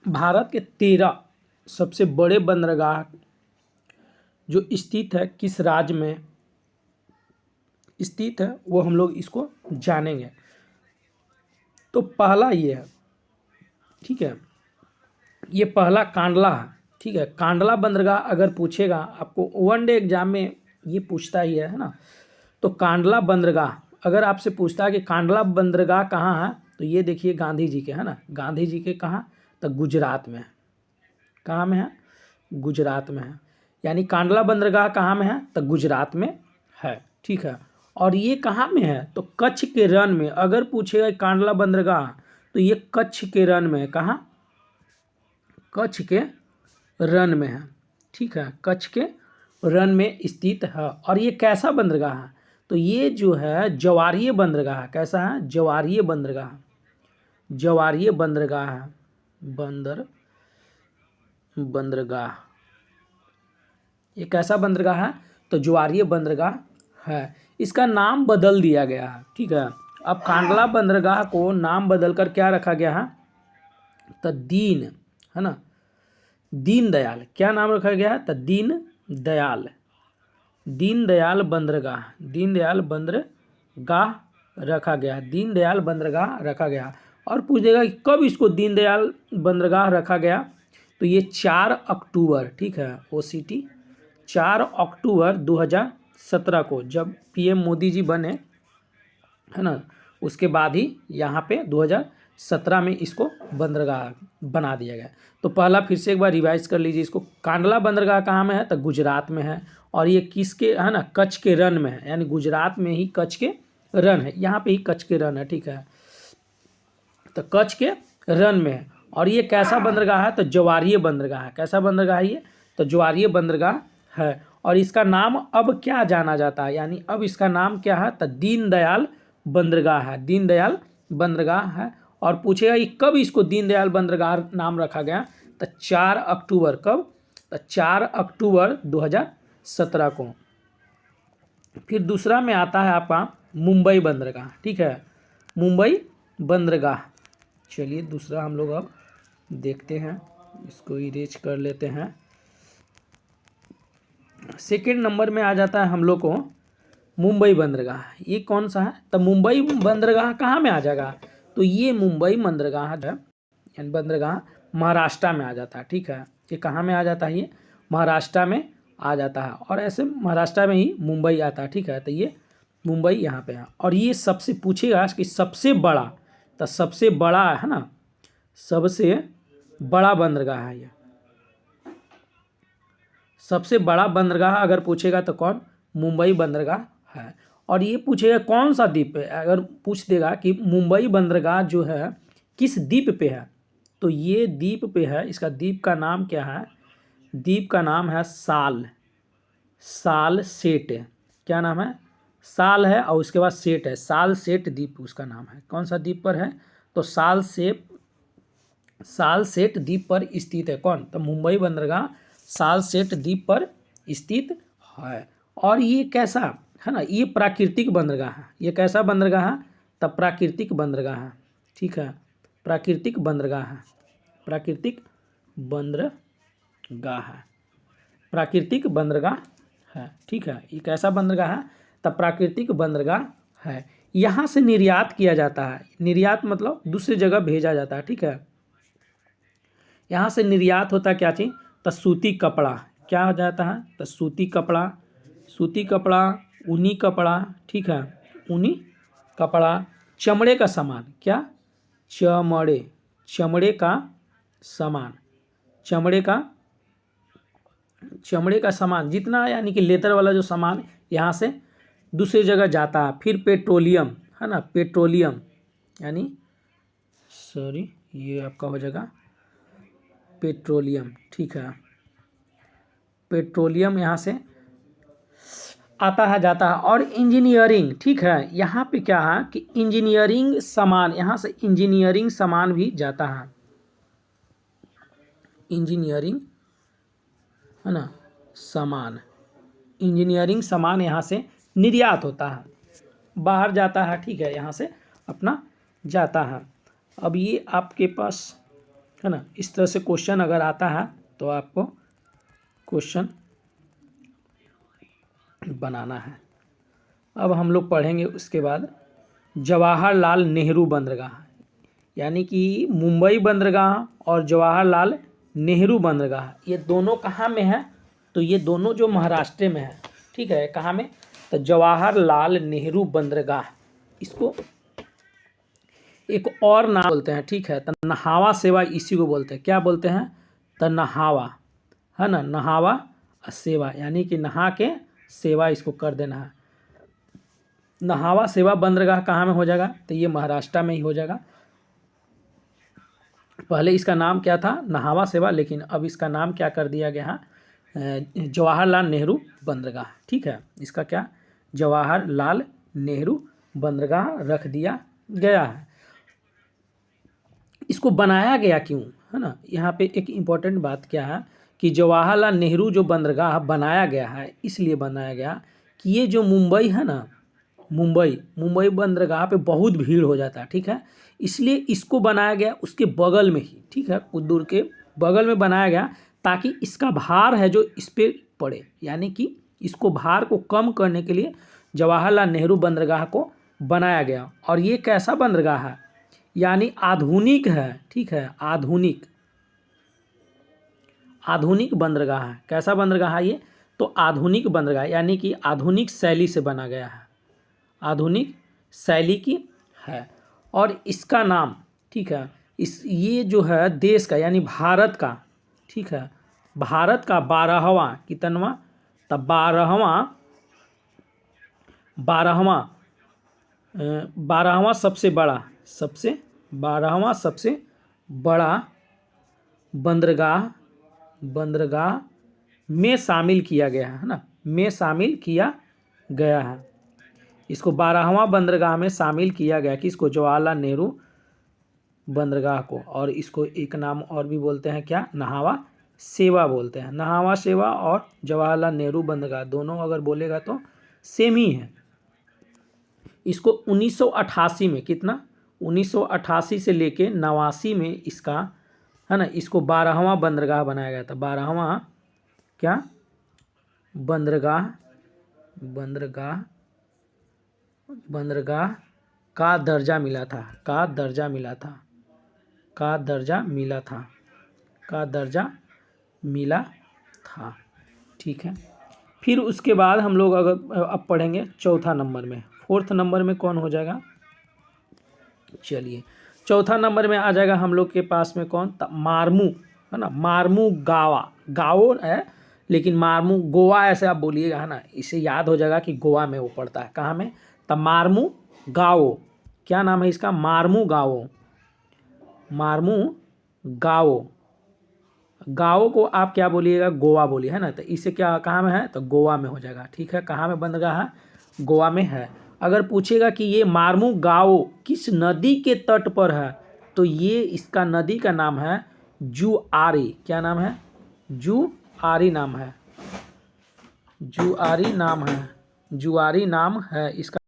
भारत के 13 सबसे बड़े बंदरगाह जो स्थित है किस राज्य में स्थित है वो हम लोग इसको जानेंगे। तो पहला ये है, ठीक है, ये पहला कांडला है, ठीक है। कांडला बंदरगाह अगर पूछेगा आपको वनडे एग्जाम में, ये पूछता ही है ना। तो कांडला बंदरगाह अगर आपसे पूछता है कि कांडला बंदरगाह कहाँ है, तो ये देखिए गांधी जी के है ना, गांधी जी के कहाँ, तो गुजरात में है। कहाँ में है? गुजरात में है। यानी कांडला बंदरगाह कहाँ में है? तो गुजरात में है, ठीक है। और ये कहाँ में है? तो कच्छ के रण में। अगर पूछेगा कांडला बंदरगाह तो ये कच्छ के रण में है। कहाँ? कच्छ के रण में है, ठीक है, कच्छ के रण में स्थित है। और ये कैसा बंदरगाह है? तो ये जो है ज्वारीय बंदरगाह। कैसा है? ज्वारीय बंदरगाह। ज्वारीय बंदरगाह है, बंदरगाह। ये कैसा बंदरगाह है? तो ज्वारीय बंदरगाह है। इसका नाम बदल दिया गया है, ठीक है। अब कांडला बंदरगाह को नाम बदलकर क्या रखा गया है? तो दीन, है ना, दीनदयाल। क्या नाम रखा गया है? तो दीनदयाल। दीनदयाल बंदरगाह, दीनदयाल बंदरगाह रखा गया, दीनदयाल बंदरगाह रखा गया। और पूछ देगा कि कब इसको दीनदयाल बंदरगाह रखा गया? तो ये 4 अक्टूबर, ठीक है, OCT 4 अक्टूबर 2017 को, जब PM मोदी जी बने, है ना, उसके बाद ही यहाँ पे 2017 में इसको बंदरगाह बना दिया गया। तो पहला फिर से एक बार रिवाइज कर लीजिए इसको। कांडला बंदरगाह कहाँ में है? तो गुजरात में है। और ये किसके है ना? कच्छ के रण में है, यानी गुजरात में ही कच्छ के रण है, यहाँ पे ही कच्छ के रण है, ठीक है। तो कच्छ के रण में है। और ये कैसा बंदरगाह है? तो ज्वारीय बंदरगाह है। कैसा बंदरगाह है ये? तो ज्वारीय बंदरगाह है। और इसका नाम अब क्या जाना जाता है? यानी अब इसका नाम क्या है? तो दीनदयाल बंदरगाह है, दीनदयाल बंदरगाह है। और पूछेगा कि कब इसको दीनदयाल बंदरगाह नाम रखा गया? तो 4 अक्टूबर। कब? तो 4 अक्टूबर 2017 को। फिर दूसरा में आता है आपका मुंबई बंदरगाह, ठीक है, मुंबई बंदरगाह। चलिए दूसरा हम लोग अब देखते हैं, इसको इरेज कर लेते हैं। सेकेंड नंबर में आ जाता है हम लोग को मुंबई बंदरगाह। ये कौन सा है? तो मुंबई बंदरगाह कहाँ में आ जाएगा? तो ये मुंबई बंदरगाह है, यानी बंदरगाह महाराष्ट्र में आ जाता है, ठीक है। ये कहाँ में आ जाता है? ये महाराष्ट्र में आ जाता है। और ऐसे महाराष्ट्र में ही मुंबई आता है, ठीक है। तो ये मुंबई यहाँ पे है। और ये सबसे पूछेगा कि सबसे बड़ा, तो सबसे बड़ा है ना, सबसे बड़ा बंदरगाह है ये। सबसे बड़ा बंदरगाह अगर पूछेगा तो कौन? मुंबई बंदरगाह है। और ये पूछेगा कौन सा द्वीप है, अगर पूछ देगा कि मुंबई बंदरगाह जो है किस द्वीप पे है, तो ये द्वीप पे है। इसका द्वीप का नाम क्या है? द्वीप का नाम है साल, साल सेट। क्या नाम है? साल है और उसके बाद सेट है, साल सेट द्वीप उसका नाम है। कौन सा द्वीप पर है? तो साल सेट द्वीप पर स्थित है। कौन? तो मुंबई बंदरगाह साल सेट द्वीप पर स्थित है। और ये कैसा है ना? ये प्राकृतिक बंदरगाह है। ये कैसा बंदरगाह है? तो प्राकृतिक बंदरगाह है, ठीक है, प्राकृतिक बंदरगाह है, प्राकृतिक बंदरगाह है, प्राकृतिक बंदरगाह है, ठीक है। ये कैसा बंदरगाह है? तो प्राकृतिक बंदरगाह है। यहाँ से निर्यात किया जाता है। निर्यात मतलब दूसरी जगह भेजा जाता है, ठीक है। यहाँ से निर्यात होता है क्या चीज़? तो सूती कपड़ा। क्या हो जाता है? तो सूती कपड़ा, सूती कपड़ा, ऊनी कपड़ा, ठीक है, ऊनी कपड़ा, चमड़े का सामान। क्या? चमड़े, चमड़े का सामान, चमड़े का सामान जितना, यानी कि लेदर वाला जो सामान यहाँ से दूसरी जगह जाता है। फिर पेट्रोलियम, है ना, पेट्रोलियम, यानी सॉरी ये आपका हो जाएगा पेट्रोलियम, ठीक है। पेट्रोलियम यहाँ से आता है जाता है। और इंजीनियरिंग, ठीक है, यहाँ पे क्या है कि इंजीनियरिंग सामान, यहाँ से इंजीनियरिंग सामान भी जाता है। इंजीनियरिंग, है ना, सामान, इंजीनियरिंग सामान यहाँ से निर्यात होता है, बाहर जाता है, ठीक है, यहाँ से अपना जाता है। अब ये आपके पास है ना। इस तरह से क्वेश्चन अगर आता है तो आपको क्वेश्चन बनाना है। अब हम लोग पढ़ेंगे उसके बाद जवाहरलाल नेहरू बंदरगाह, यानी कि मुंबई बंदरगाह और जवाहरलाल नेहरू बंदरगाह ये दोनों कहाँ में है, तो ये दोनों जो महाराष्ट्र में है, ठीक है। कहाँ में, तो जवाहरलाल नेहरू बंदरगाह, इसको एक और नाम बोलते हैं, ठीक है। तो नहावा सेवा इसी को बोलते हैं, क्या बोलते हैं, तो नहावा, है ना, नहावा सेवा, यानी कि नहा के सेवा इसको कर देना है। नहावा सेवा बंदरगाह कहाँ में हो जाएगा, तो ये महाराष्ट्र में ही हो जाएगा। पहले इसका नाम क्या था, नहावा सेवा, लेकिन अब इसका नाम क्या कर दिया गया है, जवाहरलाल नेहरू बंदरगाह, ठीक है। इसका क्या, जवाहरलाल नेहरू बंदरगाह रख दिया गया है। इसको बनाया गया क्यों, है ना, यहाँ पे एक इम्पॉर्टेंट बात क्या है कि जवाहरलाल नेहरू जो बंदरगाह बनाया गया है, इसलिए बनाया गया कि ये जो मुंबई है ना, मुंबई बंदरगाह पे बहुत भीड़ हो जाता है, ठीक है। इसलिए इसको बनाया गया उसके बगल में ही, ठीक है, कुछ दूर के बगल में बनाया गया, ताकि इसका भार है जो इस पर पड़े, यानी कि इसको भार को कम करने के लिए जवाहरलाल नेहरू बंदरगाह को बनाया गया। और ये कैसा बंदरगाह है, यानी आधुनिक है, ठीक है, आधुनिक बंदरगाह है। कैसा बंदरगाह है ये, तो आधुनिक बंदरगाह, यानी कि आधुनिक शैली से बना गया है, आधुनिक शैली की है। और इसका नाम, ठीक है, ये जो है देश का यानी भारत का, ठीक है, भारत का 12वां कितनवा, तब 12वां सबसे बड़ा बंदरगाह में शामिल किया गया है ना, में शामिल किया गया है। इसको 12वां बंदरगाह में शामिल किया गया कि इसको जवाहरलाल नेहरू बंदरगाह को। और इसको एक नाम और भी बोलते हैं, क्या, नहावा सेवा बोलते हैं। नहावा सेवा और जवाहरलाल नेहरू बंदरगाह दोनों अगर बोलेगा तो सेम ही है। इसको 1988 में, कितना, 1988 से लेके 89 में इसका, है ना, इसको 12वां बंदरगाह बनाया गया था। 12वां क्या, बंदरगाह का दर्जा मिला था, ठीक है। फिर उसके बाद हम लोग अगर अब पढ़ेंगे चौथा नंबर में, फोर्थ नंबर में कौन हो जाएगा, चलिए चौथा नंबर में आ जाएगा हम लोग के पास में कौन, मारमू, है ना, मारमू गाओ है, लेकिन मारमू गोवा ऐसे आप बोलिएगा, है ना, इसे याद हो जाएगा कि गोवा में वो पड़ता है। कहाँ में, तब मारमू गाओ, क्या नाम है इसका, मारमू गाओ को आप क्या बोलिएगा, गोवा बोलिए, है ना। तो इसे क्या, कहाँ में है, तो गोवा में हो जाएगा, ठीक है। कहाँ में बंदरगाह है, गोवा में है। अगर पूछेगा कि ये मारमू गाओ किस नदी के तट पर है, तो ये इसका नदी का नाम है जुआरी, क्या नाम है, जुआरी नाम है, जुआरी नाम है इसका।